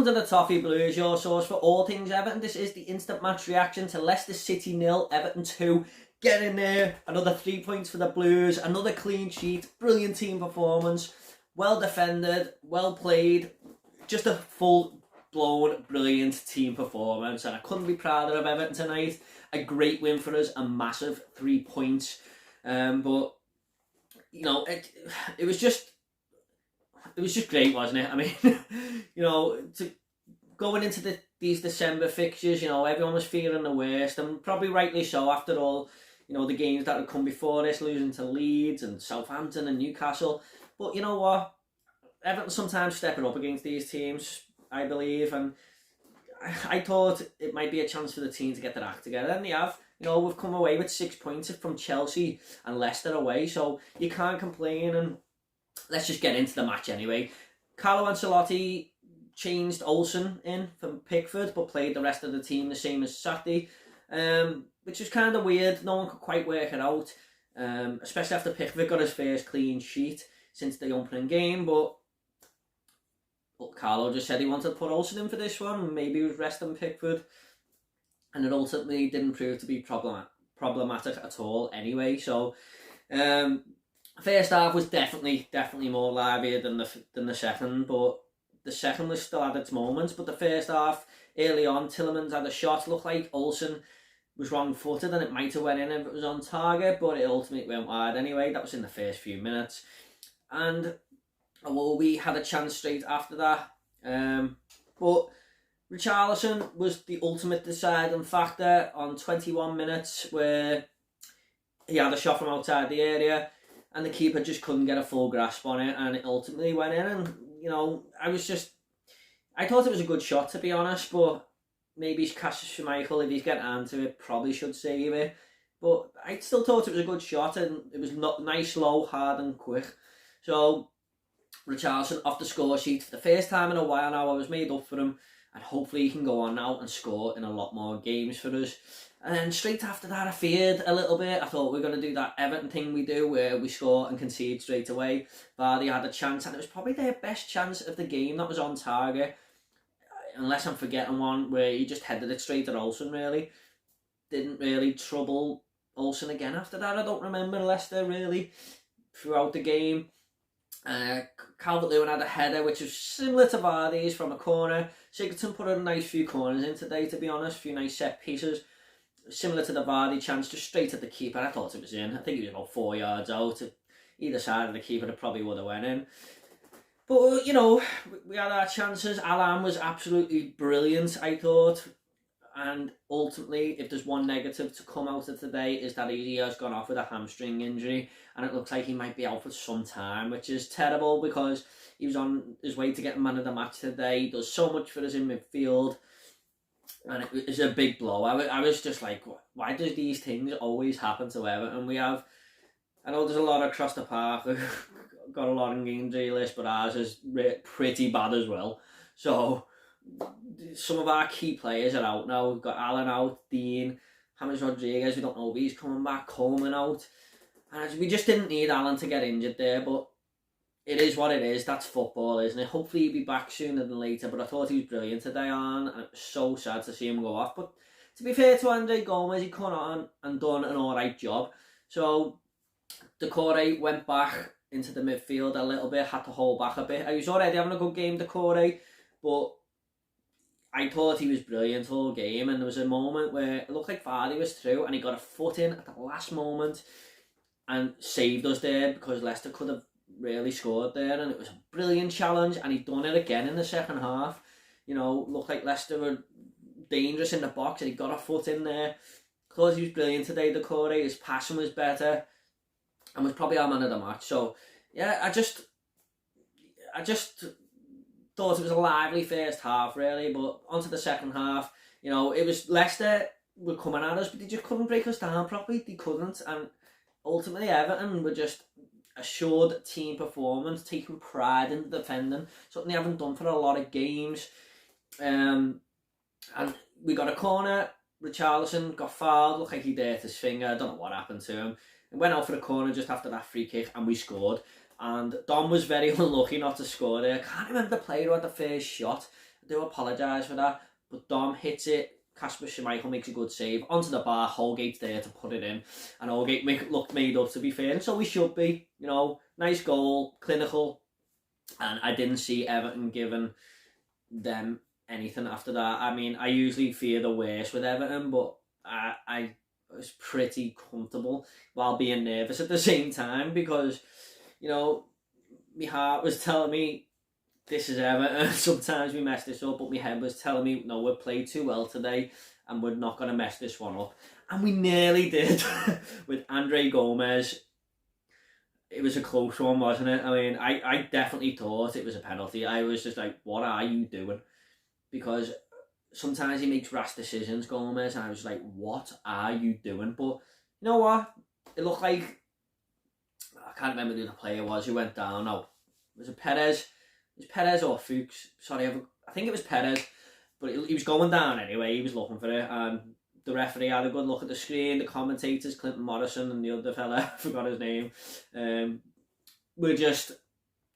Welcome to the Toffee Blues, your source for all things Everton. This is the instant match reaction to Leicester City 0, Everton 2. Get in there, another 3 points for the Blues, another clean sheet, brilliant team performance, well defended, well played, just a full-blown brilliant team performance, and I couldn't be prouder of Everton tonight. A great win for us, a massive 3 points, but you know, it was just great, wasn't it? I mean, you know, going into these December fixtures, you know, everyone was fearing the worst, and probably rightly so after all, you know, the games that had come before this, losing to Leeds and Southampton and Newcastle. But you know what? Everton sometimes stepping up against these teams, I believe, and I thought it might be a chance for the team to get their act together, and they have. You know, we've come away with 6 points from Chelsea and Leicester away, so you can't complain, and let's just get into the match anyway. Carlo Ancelotti changed Olsen in from Pickford, but played the rest of the team the same as Saturday, which was kind of weird. No one could quite work it out, especially after Pickford got his first clean sheet since the opening game. But Carlo just said he wanted to put Olsen in for this one. Maybe he was resting Pickford, and it ultimately didn't prove to be problematic at all anyway. So first half was definitely more livelier than the second, but the second was still had its moments. But the first half, early on, Tielemans had a shot, looked like Olsen was wrong-footed and it might have went in if it was on target, but it ultimately went wide anyway. That was in the first few minutes. And we had a chance straight after that, but Richarlison was the ultimate deciding factor on 21 minutes, where he had a shot from outside the area and the keeper just couldn't get a full grasp on it, and it ultimately went in. And you know, I thought it was a good shot, to be honest, but maybe Cassius Schmeichel, if he's getting onto it, probably should save it. But I still thought it was a good shot, and it was not nice, low, hard and quick. So Richarlison off the score sheet for the first time in a while now. I was made up for him, and hopefully he can go on now and score in a lot more games for us. And then straight after that, I feared a little bit. I thought we were going to do that Everton thing we do, where we score and concede straight away. Vardy had a chance, and it was probably their best chance of the game that was on target, unless I'm forgetting one, where he just headed it straight at Olsen, really. Didn't really trouble Olsen again after that. I don't remember Leicester, really, throughout the game. Calvert-Lewin had a header which was similar to Vardy's from a corner. Sigurdsson put a nice few corners in today, to be honest, a few nice set pieces. Similar to the Vardy chance, just straight at the keeper. I thought it was in. I think it was about 4 yards out. Either side of the keeper, it probably would have went in. But, you know, we had our chances. Alan was absolutely brilliant, I thought. And ultimately, if there's one negative to come out of today, is that he has gone off with a hamstring injury, and it looks like he might be out for some time, which is terrible because he was on his way to getting man of the match today. He does so much for us in midfield, and it was a big blow. I was just like, why do these things always happen to Everton? I know there's a lot across the park who've got a lot on the injury list, but ours is pretty bad as well. So some of our key players are out now. We've got Allen out, Dean, James Rodriguez, we don't know if he's coming back, Coleman out. And we just didn't need Allen to get injured there, but it is what it is. That's football, isn't it? Hopefully he'll be back sooner than later, but I thought he was brilliant today, and it was so sad to see him go off. But to be fair to Andre Gomez, he come on and done an alright job. So Decore went back into the midfield a little bit, had to hold back a bit. He was already having a good game, Decore, but I thought he was brilliant all game, and there was a moment where it looked like Vardy was through and he got a foot in at the last moment and saved us there, because Leicester could have really scored there, and it was a brilliant challenge, and he done it again in the second half. You know, looked like Leicester were dangerous in the box and he got a foot in there. Thought he was brilliant today, Decore. His passing was better and was probably our man of the match. So yeah, I just thought it was a lively first half, really, but onto the second half, you know, it was Leicester were coming at us, but they just couldn't break us down properly. They couldn't, and ultimately Everton were just assured team performance, taking pride in defending, something they haven't done for a lot of games. And we got a corner. Richarlison got fouled, looked like he hurt his finger. I don't know what happened to him. He went out for the corner just after that free kick, and we scored. And Don was very unlucky not to score there. I can't remember the player who had the first shot. do apologise for that, but Dom hits it. Kasper Schmeichel makes a good save onto the bar. Holgate's there to put it in, and Holgate looked made up, to be fair, and so we should be. You know, nice goal, clinical, and I didn't see Everton giving them anything after that. I mean, I usually fear the worst with Everton, but I was pretty comfortable while being nervous at the same time, because, you know, my heart was telling me, this is Everton. Sometimes we mess this up, but my head was telling me, no, we've played too well today and we're not going to mess this one up. And we nearly did with Andre Gomez. It was a close one, wasn't it? I mean, I definitely thought it was a penalty. I was just like, what are you doing? Because sometimes he makes rash decisions, Gomez, and I was like, what are you doing? But you know what? It looked like, I can't remember who the player was who went down. No, was it Perez? It was Perez or Fuchs? Sorry, I think it was Perez. But he was going down anyway. He was looking for it, and the referee had a good look at the screen. The commentators, Clinton Morrison and the other fella, I forgot his name, were just,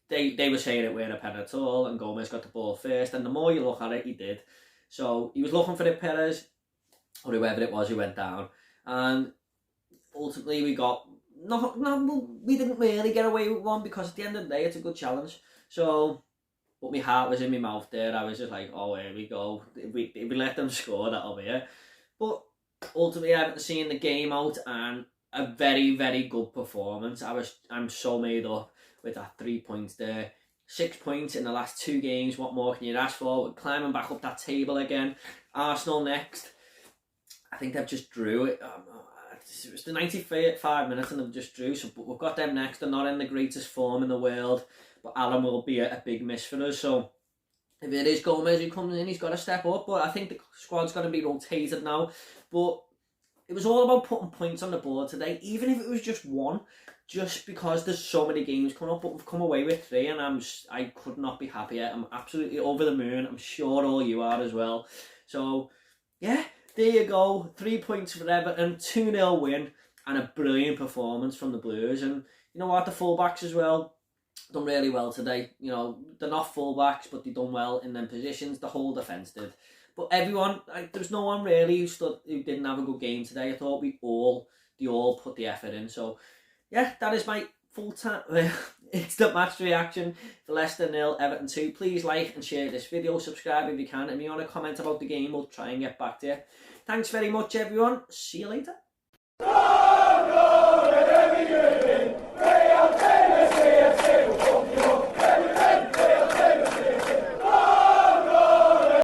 they were saying it weren't a pen at all, and Gomez got the ball first, and the more you look at it, he did. So he was looking for it, Perez, or whoever it was who went down, and ultimately we got, we didn't really get away with one, because at the end of the day, it's a good challenge. So, but my heart was in my mouth there. I was just like, oh, here we go. If we let them score, that'll be it. But ultimately, I haven't seen the game out, and a very, very good performance. I'm so made up with that 3 points there. 6 points in the last 2 games. What more can you ask for? We're climbing back up that table again. Arsenal next. I think they've just drew it. It was the 95 minutes and they've just drew. So, but we've got them next. They're not in the greatest form in the world, but Alan will be a big miss for us. So if it is Gomez who comes in, he's got to step up. But I think the squad's going to be rotated now. But it was all about putting points on the board today, even if it was just one, just because there's so many games coming up. But we've come away with 3, and I could not be happier. I'm absolutely over the moon. I'm sure all you are as well. So yeah, there you go. 3 points for Everton, 2-0 win, and a brilliant performance from the Blues. And you know what, the fullbacks as well done really well today. You know, they're not fullbacks, but they done well in them positions. The whole defence did. But everyone, there's no one really who didn't have a good game today. I thought they all put the effort in. So yeah, that is my full time. It's the match reaction for Leicester 0, Everton 2. Please like and share this video. Subscribe if you can. If you want to comment about the game, we'll try and get back to you. Thanks very much, everyone. See you later.